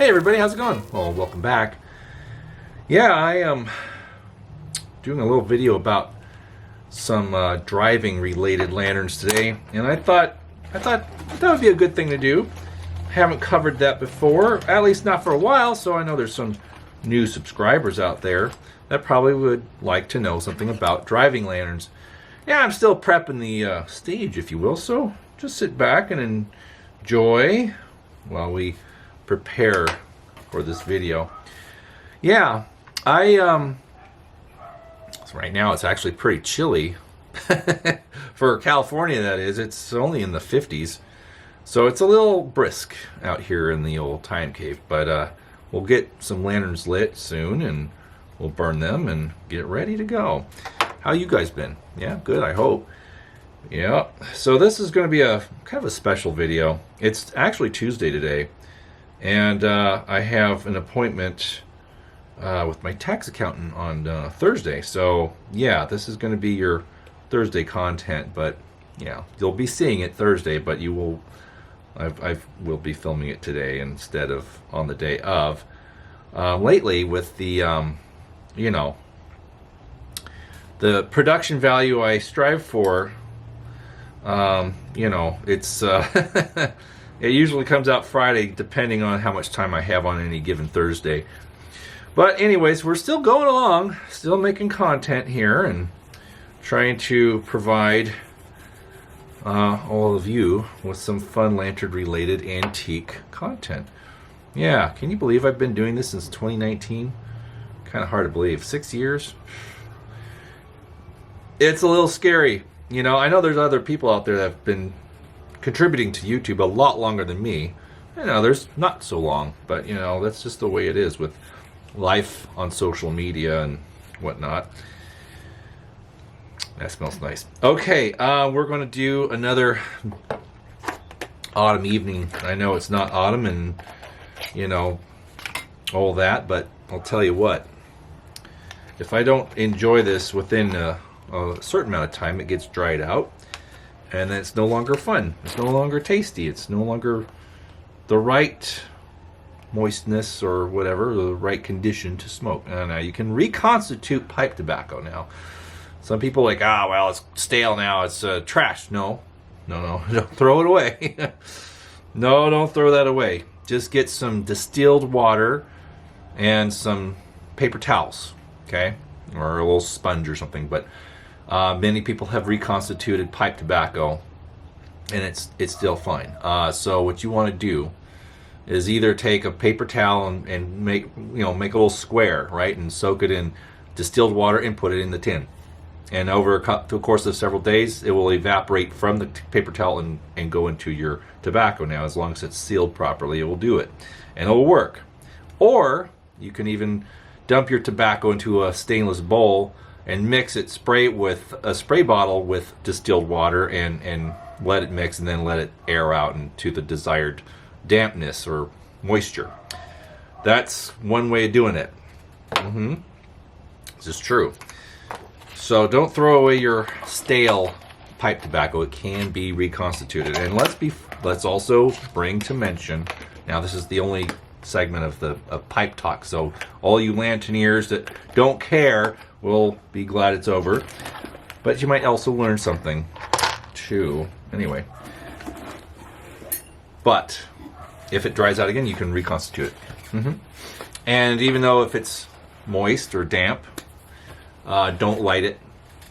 Hey everybody, how's it going? Well, welcome back. Yeah, I am doing a little video about some driving related lanterns today, and I thought that would be a good thing to do. Haven't covered that before, at least not for a while, so I know there's some new subscribers out there that probably would like to know something about driving lanterns. Yeah, I'm still prepping the stage, if you will, so just sit back and enjoy while we prepare for this video. Yeah, so right now it's actually pretty chilly for California, that is. It's only in the 50s, so it's a little brisk out here in the old time cave, but we'll get some lanterns lit soon and we'll burn them and get ready to go. How you guys been? Yeah, good, I hope. Yeah, so this is going to be a kind of a special video. It's actually Tuesday today, and I have an appointment with my tax accountant on Thursday. So yeah, this is going to be your Thursday content, but yeah, you'll be seeing it Thursday, but you will, I will be filming it today instead of on the day of. Lately, with the you know, the production value I strive for, you know, it's it usually comes out Friday depending on how much time I have on any given Thursday. But anyways, we're still going along, still making content here and trying to provide all of you with some fun lantern related antique content. Yeah, can you believe I've been doing this since 2019? Kind of hard to believe. 6 years? It's a little scary. You know, I know there's other people out there that have been contributing to YouTube a lot longer than me. You know, there's not so long, but you know, that's just the way it is with life on social media and whatnot. That smells nice. Okay, we're going to do another autumn evening. I know it's not autumn and, you know, all that, but I'll tell you what. If I don't enjoy this within a certain amount of time, it gets dried out, and then it's no longer fun. It's no longer tasty. It's no longer the right moistness or whatever, the right condition to smoke. Now you can reconstitute pipe tobacco now. Some people are like, well, it's stale now, it's trash. No, don't throw it away. No, don't throw that away. Just get some distilled water and some paper towels, okay, or a little sponge or something. But many people have reconstituted pipe tobacco, and it's still fine. So what you want to do is either take a paper towel and make a little square, right, and soak it in distilled water and put it in the tin. And over the course of several days, it will evaporate from the paper towel and go into your tobacco. Now, as long as it's sealed properly, it will do it, and it will work. Or you can even dump your tobacco into a stainless bowl and mix it, spray it with a spray bottle with distilled water and let it mix, and then let it air out into the desired dampness or moisture. That's one way of doing it. This is true. So don't throw away your stale pipe tobacco. It can be reconstituted. And let's also bring to mention, now this is the only segment of pipe talk, so all you lanterners that don't care will be glad it's over, but you might also learn something too. Anyway, but if it dries out again, you can reconstitute it. And even though if it's moist or damp, don't light it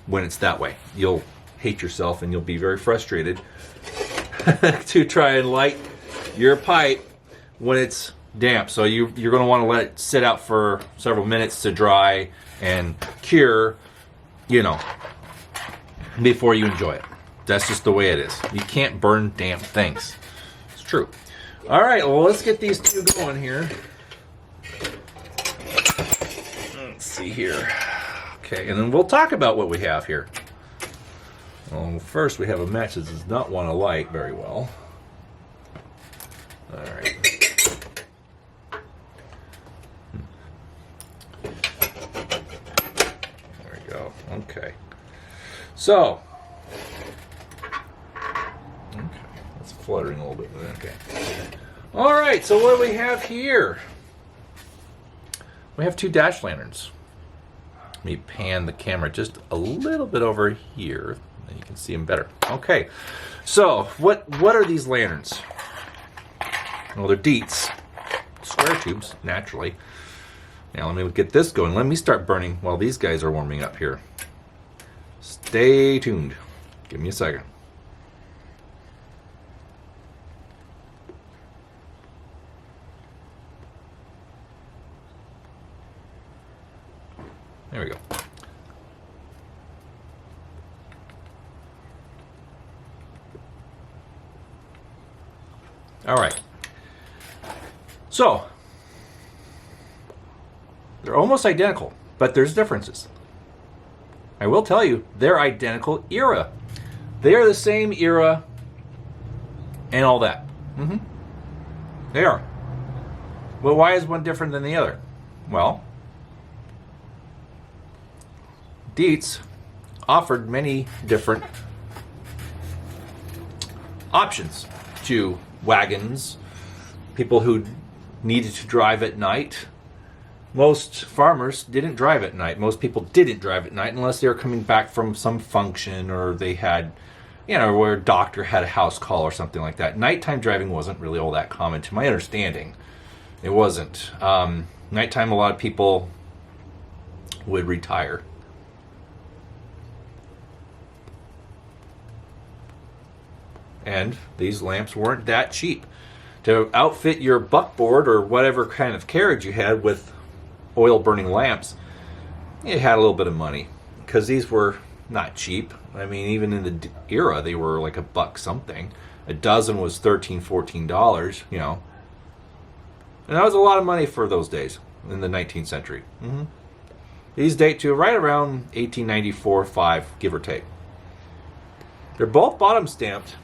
when it's that way. You'll hate yourself and you'll be very frustrated to try and light your pipe when it's damp. So you're going to want to let it sit out for several minutes to dry and cure, you know, before you enjoy it. That's just the way it is. You can't burn damp things. It's true. All right, well, let's get these two going here. Let's see here. Okay, and then we'll talk about what we have here. Well, first we have a match that does not want to light very well. All right. There we go. Okay. So, okay, that's fluttering a little bit. Okay. All right, so what do we have here? We have 2 dash lanterns. Let me pan the camera just a little bit over here, and you can see them better. Okay, so what are these lanterns? Well, they're Deetz, square tubes, naturally. Now let me get this going. Let me start burning while these guys are warming up here. Stay tuned. Give me a second. There we go. All right. So, they're almost identical, but there's differences. I will tell you, they're identical era. They are the same era and all that. They are. Well, why is one different than the other? Well, Deetz offered many different options to wagons, people who needed to drive at night. Most farmers didn't drive at night. Most people didn't drive at night unless they were coming back from some function, or they had, where a doctor had a house call or something like that. Nighttime driving wasn't really all that common, to my understanding. It wasn't. Nighttime, a lot of people would retire. And these lamps weren't that cheap. To outfit your buckboard or whatever kind of carriage you had with oil burning lamps, you had a little bit of money, because these were not cheap. I mean, even in the era, they were like $1 something. A dozen was $13-14, and that was a lot of money for those days in the 19th century. These date to right around 1894-5, give or take. They're both bottom stamped.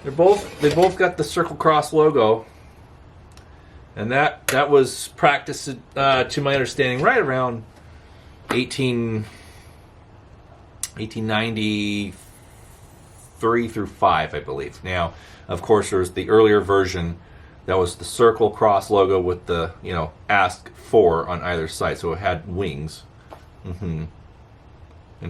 They both got the circle cross logo, and that was practiced, to my understanding, right around 1893 through 5, I believe. Now, of course, there was the earlier version that was the circle cross logo with the ask for on either side, so it had wings. In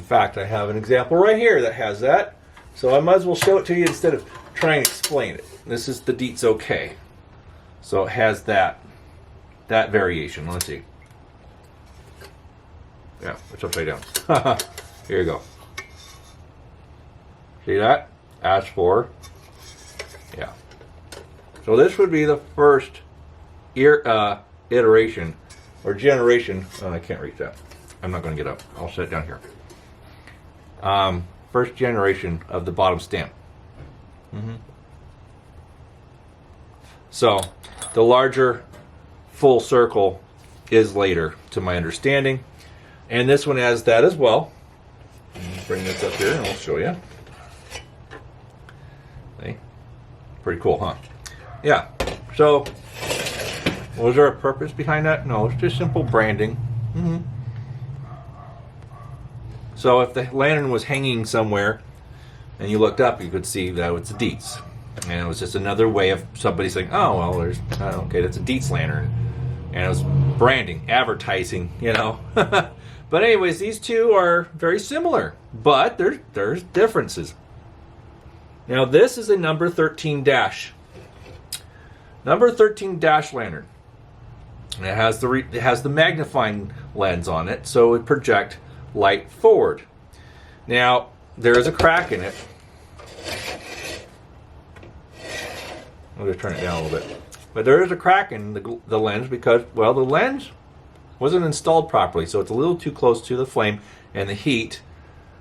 fact, I have an example right here that has that, so I might as well show it to you instead of try and explain it. This is the Deetz OK. So it has that variation. Let's see. Yeah, it's upside down. Here you go. See that? Ask for. Yeah. So this would be the first iteration or generation. Oh, I can't reach that. I'm not going to get up. I'll set it down here. First generation of the bottom stamp. So the larger full circle is later, to my understanding, and this one has that as well. Bring this up here and I'll show you. See? Pretty cool, huh? Yeah. So was there a purpose behind that? No, it's just simple branding. So if the lantern was hanging somewhere and you looked up, you could see that it's a Deetz. And it was just another way of somebody saying, oh, well, okay, that's a Deetz lantern. And it was branding, advertising, But anyways, these two are very similar, but there's differences. Now, this is a No.13 Dash. No.13 Dash lantern. And it has the magnifying lens on it, so it would project light forward. Now, there is a crack in it. I'll just turn it down a little bit. But there is a crack in the lens because, well, the lens wasn't installed properly, so it's a little too close to the flame, and the heat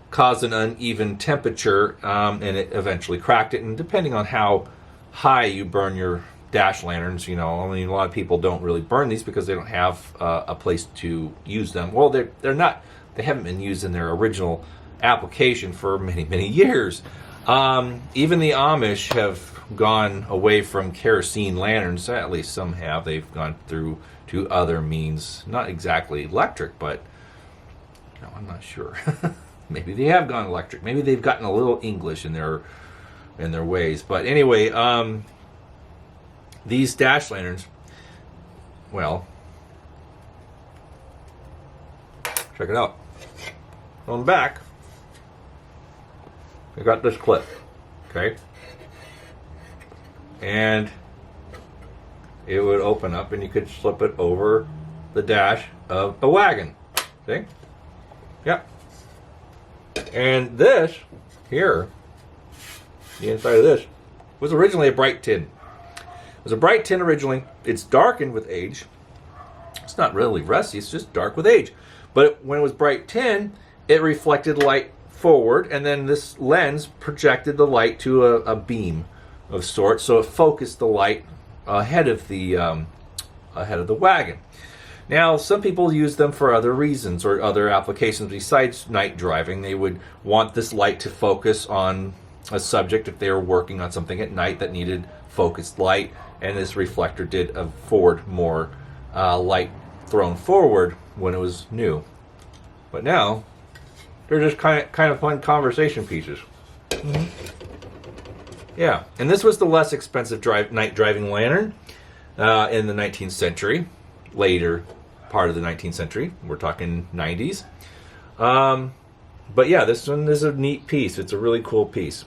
caused an uneven temperature, and it eventually cracked it. And depending on how high you burn your dash lanterns, a lot of people don't really burn these because they don't have a place to use them. Well, they haven't been used in their original application for many, many years. Even the Amish have gone away from kerosene lanterns. At least some have. They've gone through to other means, not exactly electric, but I'm not sure. Maybe they have gone electric. Maybe they've gotten a little English in their ways. But anyway, these dash lanterns, well, check it out. On the back, I got this clip, okay? And it would open up and you could slip it over the dash of a wagon. See? Yeah. And this here, the inside of this, was originally a bright tin. It was a bright tin originally. It's darkened with age. It's not really rusty, it's just dark with age. But when it was bright tin, it reflected light forward, and then this lens projected the light to a beam of sorts, so it focused the light ahead of the wagon. Now, some people use them for other reasons or other applications besides night driving. They would want this light to focus on a subject if they were working on something at night that needed focused light, and this reflector did afford more light thrown forward when it was new. But now, they're just kind of fun conversation pieces. Mm-hmm. Yeah, and this was the less expensive night driving lantern in the 19th century, later part of the 19th century. We're talking 90s. But yeah, this one is a neat piece. It's a really cool piece,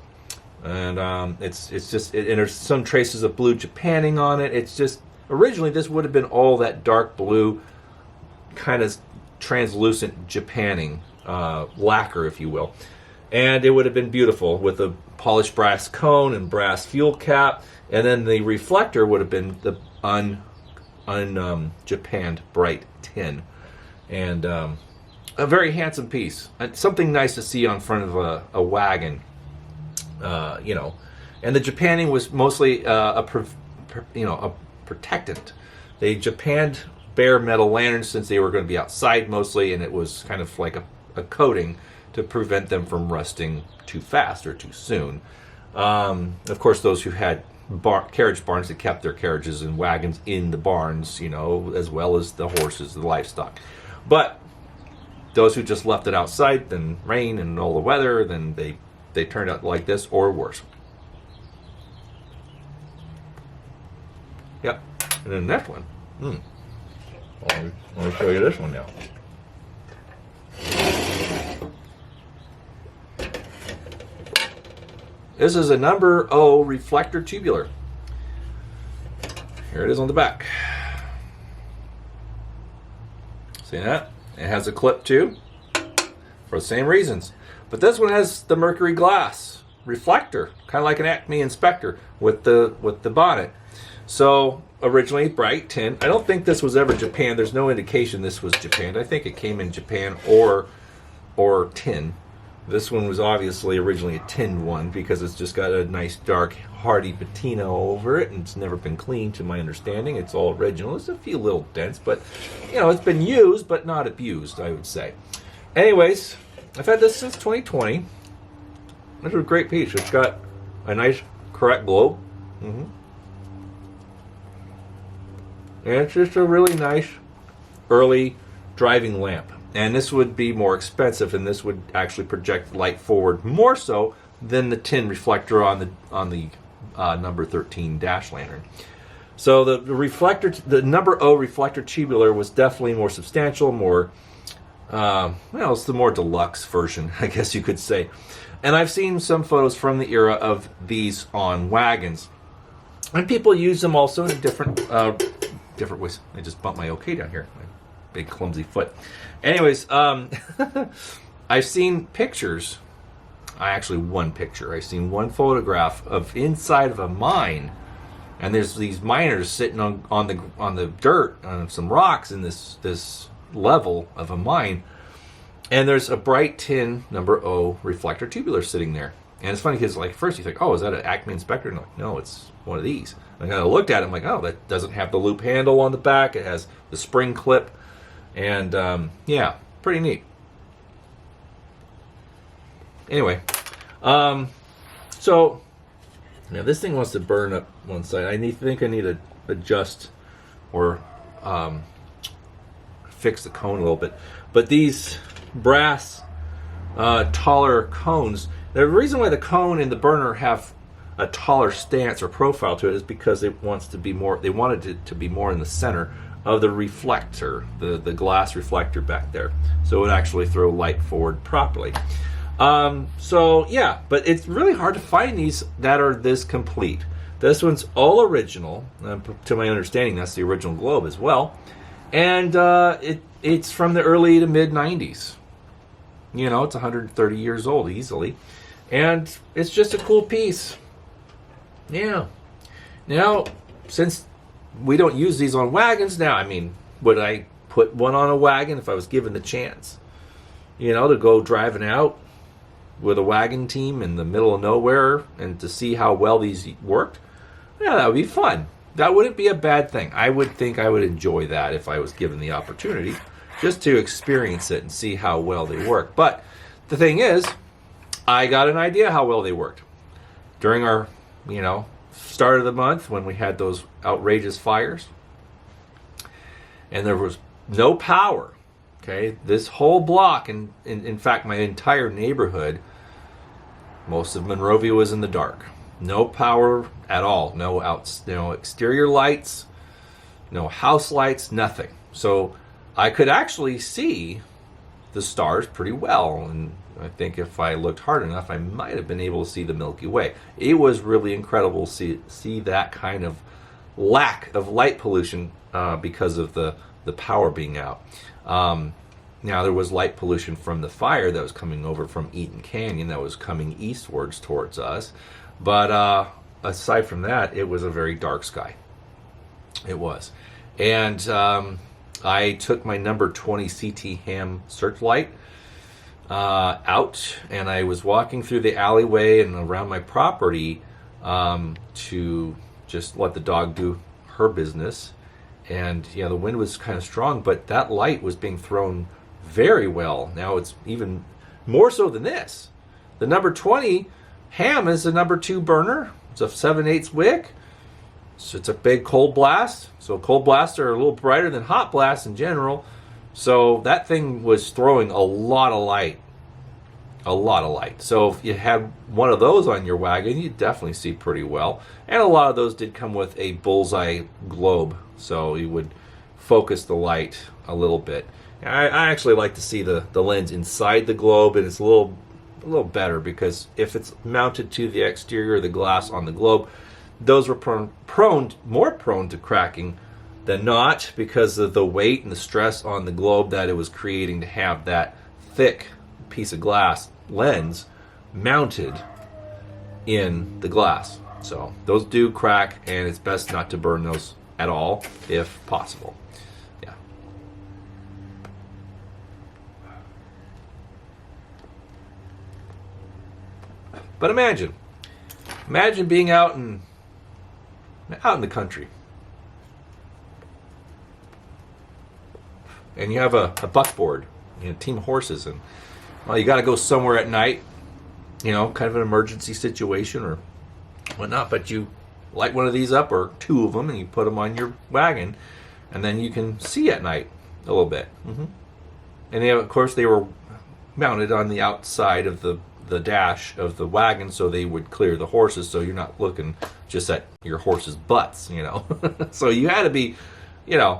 and and there's some traces of blue Japanning on it. It's just originally this would have been all that dark blue, kind of translucent Japanning lacquer, if you will, and it would have been beautiful with a polished brass cone and brass fuel cap, and then the reflector would have been the Japanned bright tin, and a very handsome piece. Something nice to see on front of a wagon, you know. And the Japanning was mostly a protectant. They Japanned bare metal lanterns since they were going to be outside mostly, and it was kind of like a coating to prevent them from rusting too fast or too soon. Of course, those who had carriage barns that kept their carriages and wagons in the barns, you know, as well as the horses, the livestock. But those who just left it outside, then rain and all the weather, then they turned out like this or worse. Yep. And then the next one. Let me show you this one now. This is a No.0 Reflector Tubular. Here it is on the back. See that? It has a clip too, for the same reasons. But this one has the mercury glass reflector, kind of like an Acme Inspector with the bonnet. So originally bright tin. I don't think this was ever Japan. There's no indication this was Japan. I think it came in Japan or tin. This one was obviously originally a tin one because it's just got a nice dark hardy patina over it, and it's never been cleaned to my understanding. It's all original. There's a few little dents, but you know, it's been used but not abused, I would say. Anyways, I've had this since 2020. This is a great piece. It's got a nice correct globe. And it's just a really nice early driving lamp. And this would be more expensive, and this would actually project light forward more so than the tin reflector on the No.13 Dash lantern. So the reflector, the No.0 Reflector Tubular, was definitely more substantial, more it's the more deluxe version, I guess you could say. And I've seen some photos from the era of these on wagons, and people use them also in different ways. I just bumped my OK down here. Big clumsy foot. Anyways, I've seen pictures. One picture. I've seen one photograph of inside of a mine, and there's these miners sitting on the dirt on some rocks in this level of a mine, and there's a bright tin No.0 Reflector Tubular sitting there. And it's funny because like first you think, oh, is that an Acme Inspector? And like, no, it's one of these. And I kind of looked at it, I'm like, oh, that doesn't have the loop handle on the back. It has the spring clip. And yeah, pretty neat. Anyway, so now this thing wants to burn up one side. I think I need to adjust or fix the cone a little bit. But these brass taller cones, the reason why the cone and the burner have a taller stance or profile to it is because it wants to be more. They wanted it to be more in the center of the reflector, the glass reflector back there, so it would actually throw light forward properly. So yeah, but it's really hard to find these that are this complete. This one's all original. To my understanding, that's the original globe as well, and it's from the early to mid 90s. You know, it's 130 years old easily, and it's just a cool piece. Yeah. Now, since we don't use these on wagons now, I mean, would I put one on a wagon if I was given the chance? You know, to go driving out with a wagon team in the middle of nowhere and to see how well these worked? Yeah, that would be fun. That wouldn't be a bad thing. I would think I would enjoy that if I was given the opportunity, just to experience it and see how well they work. But the thing is, I got an idea how well they worked. During our, start of the month when we had those outrageous fires, and there was no power. Okay, this whole block, and in fact my entire neighborhood, most of Monrovia was in the dark. No power at all. No exterior lights, no house lights, nothing. So I could actually see the stars pretty well, and I think if I looked hard enough, I might have been able to see the Milky Way. It was really incredible to see that kind of lack of light pollution because of the power being out. Now, there was light pollution from the fire that was coming over from Eaton Canyon that was coming eastwards towards us. But aside from that, it was a very dark sky. It was. And I took my number 20 CT ham searchlight out, and I was walking through the alleyway and around my property to just let the dog do her business. And yeah, the wind was kind of strong, but that light was being thrown very well. Now it's even more so than this. The number 20 ham is the number 2 burner. It's a 7/8 wick. So it's a big cold blast. So cold blasts are a little brighter than hot blasts in general. So that thing was throwing a lot of light. A lot of light. So if you had one of those on your wagon, you'd definitely see pretty well. And a lot of those did come with a bullseye globe. So you would focus the light a little bit. I actually like to see the lens inside the globe, and it's a little better because if it's mounted to the exterior of the glass on the globe, those were more prone to cracking than not because of the weight and the stress on the globe that it was creating to have that thick piece of glass lens mounted in the glass. So those do crack, and it's best not to burn those at all if possible. Yeah. But imagine being out in the country, and you have a buckboard, team of horses, and you got to go somewhere at night, kind of an emergency situation or whatnot. But you light one of these up, or 2 of them, and you put them on your wagon, and then you can see at night a little bit. And of course, they were mounted on the outside of the dash of the wagon, so they would clear the horses, so you're not looking just at your horses' butts, So you had to be,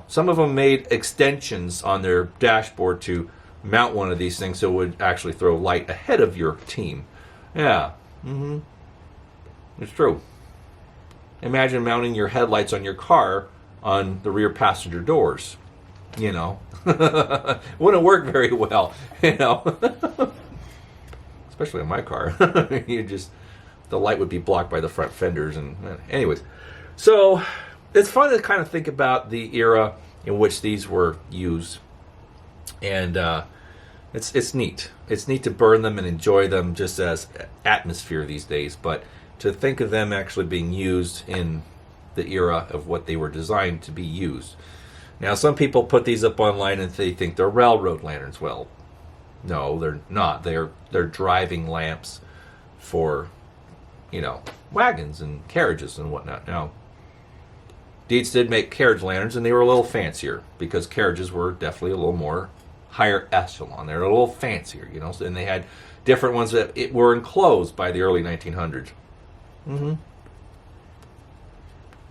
some of them made extensions on their dashboard to mount one of these things so it would actually throw light ahead of your team. Yeah. It's true. Imagine mounting your headlights on your car on the rear passenger doors. Wouldn't work very well, especially on my car. The light would be blocked by the front fenders. And anyways, so it's fun to kind of think about the era in which these were used, and it's neat. It's neat to burn them and enjoy them just as atmosphere these days, but to think of them actually being used in the era of what they were designed to be used. Now, some people put these up online and they think they're railroad lanterns. Well, no, they're not. They're driving lamps for, wagons and carriages and whatnot. Now, Deetz did make carriage lanterns, and they were a little fancier because carriages were definitely a little more higher echelon. They're a little fancier, and they had different ones that were enclosed by the early 1900s. Mm-hmm.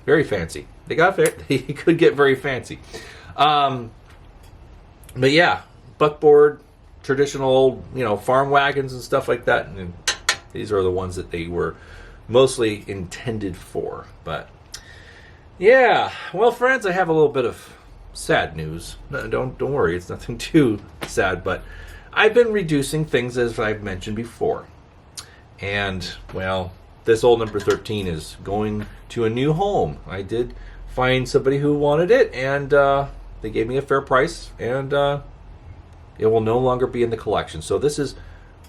Very fancy. They could get very fancy. But yeah, buckboard, traditional old, farm wagons and stuff like that. And these are the ones that they were mostly intended for. But yeah, well, friends, I have a little bit of sad news. No, don't worry, it's nothing too sad. But I've been reducing things, as I've mentioned before. And, well, this old number 13 is going to a new home. I did find somebody who wanted it, and they gave me a fair price, and it will no longer be in the collection. So this is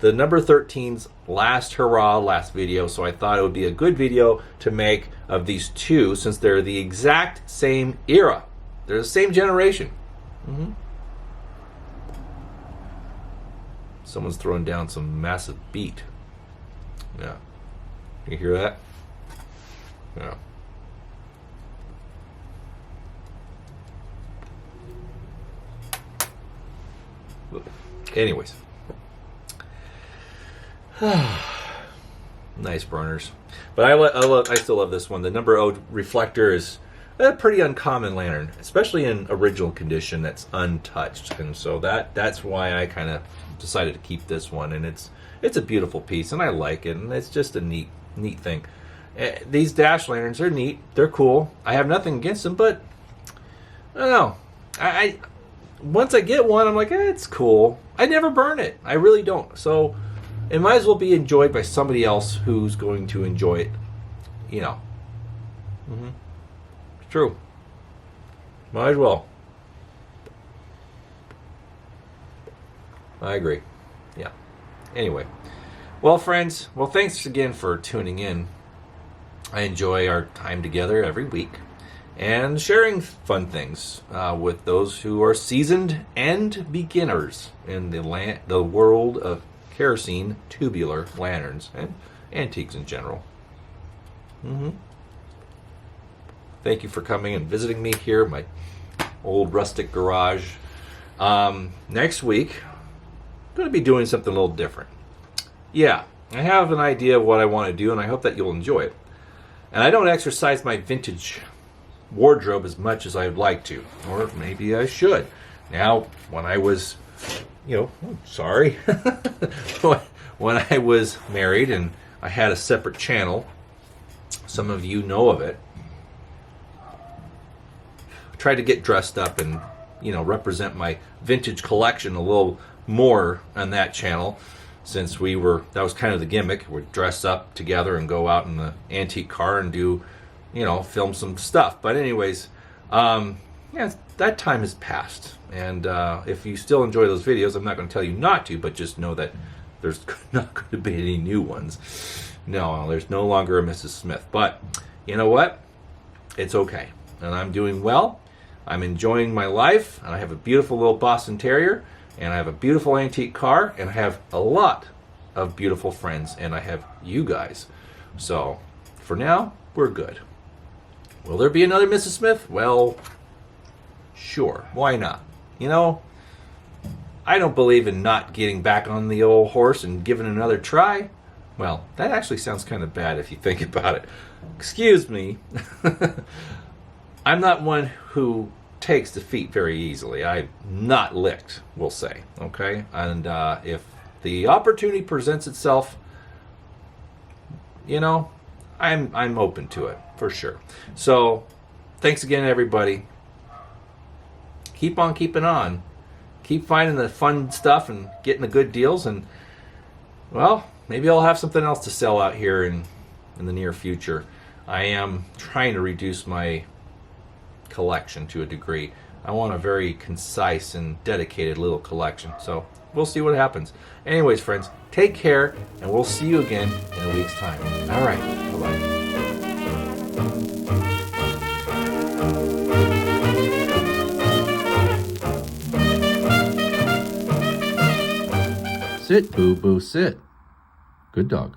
the number 13's last hurrah, last video. So I thought it would be a good video to make of these two, since they're the exact same era. They're the same generation. Mm-hmm. Someone's throwing down some massive beat. Yeah. You hear that? Yeah. Anyways. Nice burners. But I still love this one. The No.0 Reflector is a pretty uncommon lantern, especially in original condition that's untouched. And so that's why I kind of decided to keep this one. And it's a beautiful piece, and I like it, and it's just a neat thing. These dash lanterns are neat. They're cool. I have nothing against them, but I don't know. I once I get one, I'm like, it's cool. I never burn it. I really don't. So it might as well be enjoyed by somebody else who's going to enjoy it. Mm-hmm. It's true. Might as well. I agree. Yeah. Anyway. Well, friends, thanks again for tuning in. I enjoy our time together every week and sharing fun things with those who are seasoned and beginners in the world of kerosene tubular lanterns and antiques in general. Mm-hmm. Thank you for coming and visiting me here, my old rustic garage. Next week, I'm going to be doing something a little different. Yeah, I have an idea of what I want to do, and I hope that you'll enjoy it. And I don't exercise my vintage wardrobe as much as I'd like to, or maybe I should. Now, when I was, when I was married and I had a separate channel, some of you know of it, I tried to get dressed up and, represent my vintage collection a little more on that channel. Since that was kind of the gimmick. We'd dress up together and go out in the antique car and do, film some stuff. But anyways, that time has passed. And if you still enjoy those videos, I'm not going to tell you not to, but just know that there's not going to be any new ones. No, there's no longer a Mrs. Smith. But you know what? It's okay. And I'm doing well. I'm enjoying my life. And I have a beautiful little Boston Terrier. And I have a beautiful antique car, and I have a lot of beautiful friends, and I have you guys. So, for now, we're good. Will there be another Mrs. Smith? Well, sure. Why not? I don't believe in not getting back on the old horse and giving it another try. Well, that actually sounds kind of bad if you think about it. Excuse me. I'm not one who takes defeat very easily. I'm not licked, we'll say. Okay? And if the opportunity presents itself, I'm open to it, for sure. So, thanks again, everybody. Keep on keeping on. Keep finding the fun stuff and getting the good deals. And, well, maybe I'll have something else to sell out here in the near future. I am trying to reduce my collection to a degree. I want a very concise and dedicated little collection. So we'll see what happens. Anyways, friends, take care, and we'll see you again in a week's time. All right. Bye-bye. Sit, boo-boo, sit. Good dog.